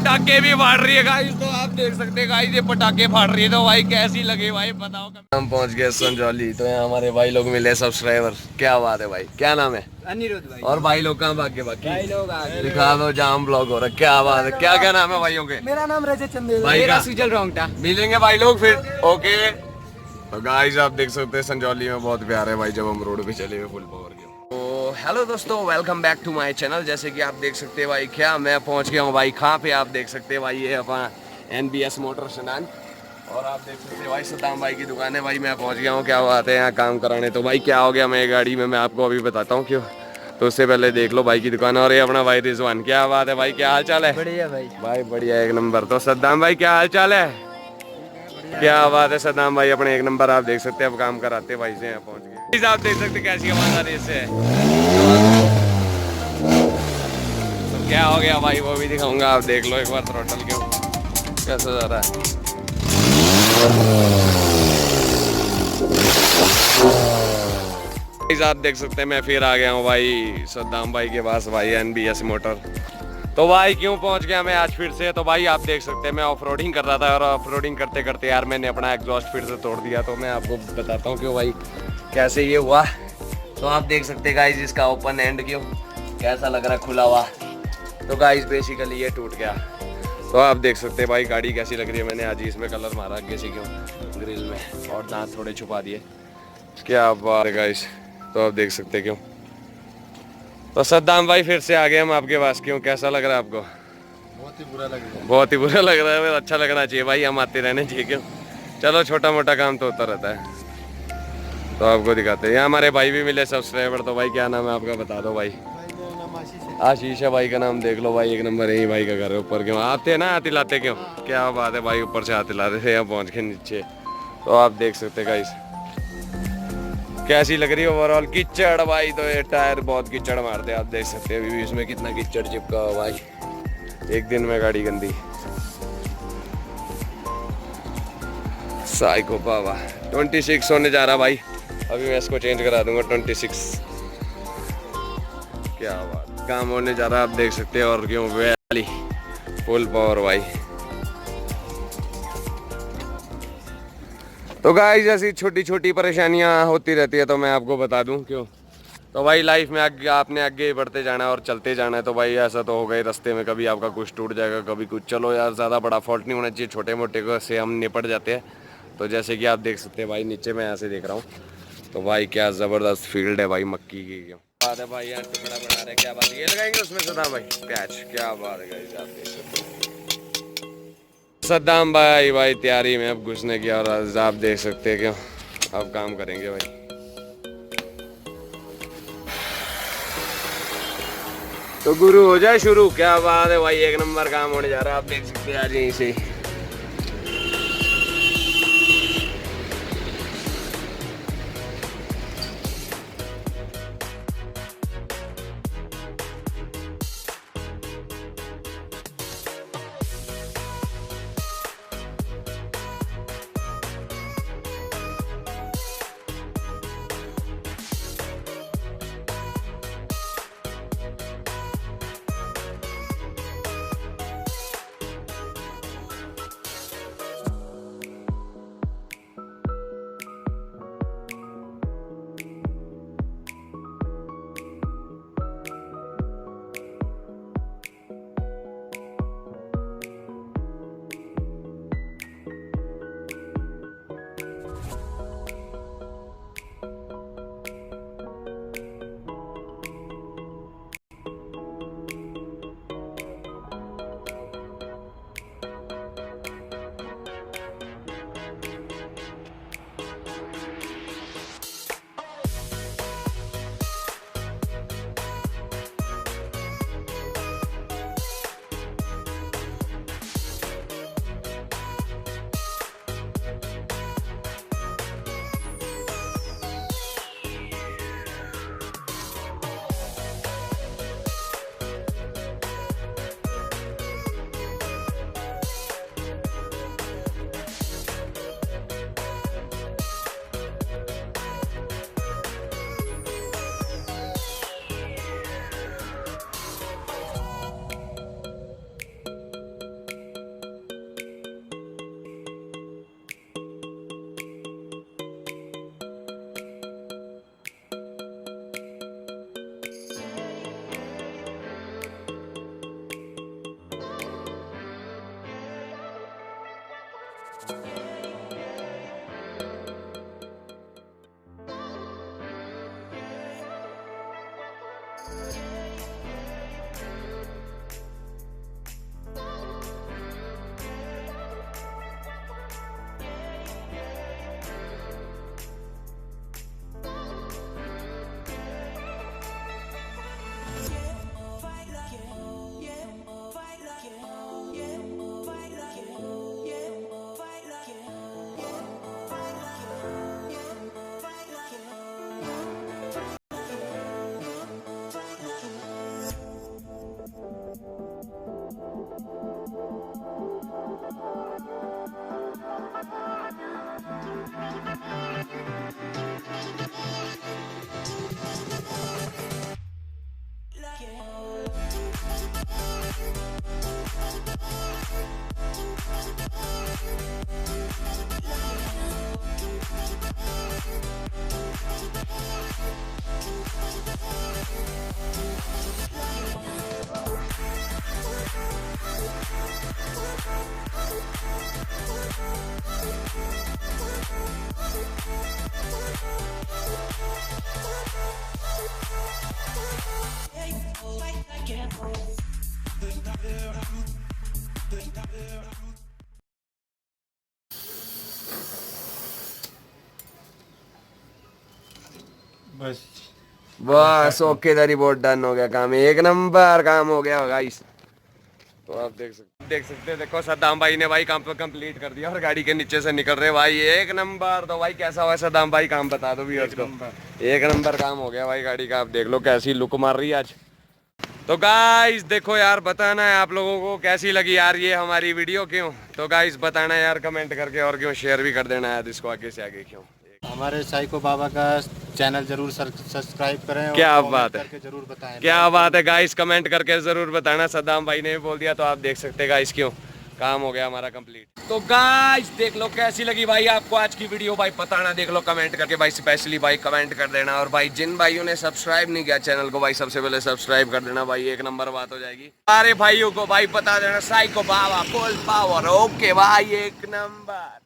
पटाखे भी फाड़ रही है गाइस, तो आप देख सकते हैं गाइस, ये पटाखे फाड़ रही है। तो भाई कैसी लगी भाई बताओ। हम पहुंच गए संजौली, तो यहाँ हमारे भाई लोग मिले सब्सक्राइबर। क्या बात है भाई, क्या नाम है? अनिरुद्ध भाई। और भाई लोग कहाँ भाग के बाकी? भाई लोग आगे दिखा दो, जाम ब्लॉग हो रहा है। क्या बात है, क्या क्या नाम है भाइयों के? मेरा नाम रजत चंदेल, भाई मेरा का सुजल रोंगटा। मिलेंगे भाई लोग फिर, ओके। तो गाइस आप देख सकते हैं संजौली में बहुत प्यार है भाई, जब हम रोड पे चले हुए फुल पावर के। तो हेलो दोस्तों, welcome back to my channel. जैसे कि आप देख सकते हैं भाई, क्या मैं पहुंच गया हूं भाई कहाँ पे, आप देख सकते हैं भाई, ये अपना NBS मोटर स्नान। और आप देख सकते हैं भाई सद्दाम भाई की दुकान है भाई, मैं पहुंच गया हूँ। क्या बात है, यहाँ काम कराने। तो भाई क्या हो गया मैं गाड़ी में, मैं आपको अभी बताता हूँ क्यों। तो उससे पहले देख लो भाई की दुकान। और ये अपना भाई रिजवान, क्या बात है भाई, क्या हाल चाल है? बढ़िया भाई। भाई बढ़िया, एक नंबर। तो सद्दाम भाई क्या हाल चाल है? क्या बात है सद्दाम भाई, अपने एक नंबर। आप देख सकते हैं अब काम कराते भाई से यहाँ पहुंच गए। आप देख सकते हैं कैसी आवाज आ रही है इससे। तो क्या हो गया भाई, वो भी दिखाऊंगा, आप देख लो एक बार थ्रोटल क्यों कैसा जा रहा है। आप देख सकते हैं मैं फिर आ गया हूँ भाई सद्दाम भाई के पास भाई, NBS मोटर। तो भाई क्यों पहुंच गया मैं आज फिर से, तो भाई आप देख सकते हैं मैं ऑफ रोडिंग कर रहा था, और ऑफ रोडिंग करते करते यार मैंने अपना एग्जॉस्ट फिर से तोड़ दिया। तो मैं आपको बताता हूँ क्यों भाई, कैसे ये हुआ। तो आप देख सकते हैं गाइस इसका ओपन एंड क्यों कैसा लग रहा है खुला हुआ। तो गाइस बेसिकली ये टूट गया। तो आप देख सकते हैं भाई गाड़ी कैसी लग रही है, मैंने आज ही इसमें कलर मारा कैसे क्यों ग्रिल में, और दांत थोड़े छुपा दिए। क्या बात है गाइस, तो आप देख सकते हैं क्यों। तो सद्दाम भाई फिर से आ गए हम आपके पास, क्यों कैसा लग रहा है आपको? बहुत ही बुरा लग रहा है। बहुत ही बुरा लग रहा है, अच्छा लगना चाहिए भाई, हम आते रहने चाहिए क्यों। चलो छोटा मोटा काम तो होता रहता है। तो आपको दिखाते हैं, यहाँ हमारे भाई भी मिले सब्सक्राइबर। तो भाई क्या नाम है आपका बता दो भाई? मेरा नाम आशीष है। आशीष है भाई का नाम, देख लो भाई एक नंबर है। भाई का घर है ऊपर, क्यों आते हैं ना, आते लाते क्यों। क्या बात है भाई, ऊपर से आते लाते थे यहाँ पहुँच के नीचे। तो आप देख सकते हैं गाइस कैसी लग रही है ओवरऑल। कीचड़ भाई, तो ये टायर बहुत कीचड़ मारते हैं, आप देख सकते हैं अभी भी इसमें कितना कीचड़ चिपका हुआ भाई। एक दिन में गाड़ी गंदी साइको पावा। 26 होने जा रहा भाई, अभी मैं इसको चेंज करा दूंगा 26। क्या बात, काम होने जा रहा है आप देख सकते हैं। और क्यों वैली फुल पावर भाई। तो गाइस ऐसी छोटी छोटी परेशानियां होती रहती है, तो मैं आपको बता दूं क्यों। तो भाई लाइफ में आगे आपने आगे बढ़ते जाना है और चलते जाना है। तो भाई ऐसा तो हो गए रास्ते में, कभी आपका कुछ टूट जाएगा, कभी कुछ। चलो यार ज़्यादा बड़ा फॉल्ट नहीं होना चाहिए, छोटे मोटे को से हम निपट जाते हैं। तो जैसे कि आप देख सकते हैं भाई, नीचे मैं ऐसे देख रहा हूँ, तो भाई क्या ज़बरदस्त फील्ड है भाई मक्की की। क्यों बात है भाई, यहाँ टुकड़ा बना रहे, क्या बात है, ये लगाएंगे उसमें सद्दाम भाई प्याज। क्या बात है गाइस, आप देख सकते हैं सद्दाम भाई भाई तैयारी में अब घुसने की। और आप देख सकते हैं क्यों अब काम करेंगे भाई। तो गुरु हो जाए शुरू। क्या बात है भाई, एक नंबर काम होने जा रहा है, आप देख सकते हैं आज यहीं से। बस बस ओके द रिपोर्ट डन हो गया काम, एक नंबर काम हो गया गाइस। तो आप देख सकते हैं, देखो सद्दाम भाई ने भाई काम कंप्लीट कर दिया और गाड़ी के नीचे से निकल रहे भाई, एक नंबर। तो भाई कैसा हुआ सद्दाम भाई, काम बता दो व्यूअर्स को। एक नंबर काम हो गया भाई गाड़ी का, आप देख लो कैसी लुक मार रही है आज। तो गाइस देखो यार, बताना है आप लोगों को कैसी लगी यार ये हमारी वीडियो, क्यों। तो गाइस बताना यार कमेंट करके, और क्यों शेयर भी कर देना यार इसको आगे से आगे, क्यों। हमारे साइको बाबा का चैनल जरूर सब्सक्राइब करें और क्या कमेंट बात है, करके जरूर बताएं। क्या बात है गाइस, कमेंट करके जरूर बताना। सद्दाम भाई ने भी बोल दिया तो आप देख सकते हैं गाइस, क्यों काम हो गया हमारा कंप्लीट। तो गाइस देख लो कैसी लगी भाई आपको आज की वीडियो, भाई बताना, देख लो कमेंट करके भाई, स्पेशली भाई कमेंट कर देना। और भाई जिन भाइयों ने सब्सक्राइब नहीं किया चैनल को भाई, सबसे पहले सब्सक्राइब कर देना भाई, एक नंबर बात हो जाएगी। सारे भाइयों को भाई बता देना साइको बाबा फुल पावर, ओके भाई एक नंबर।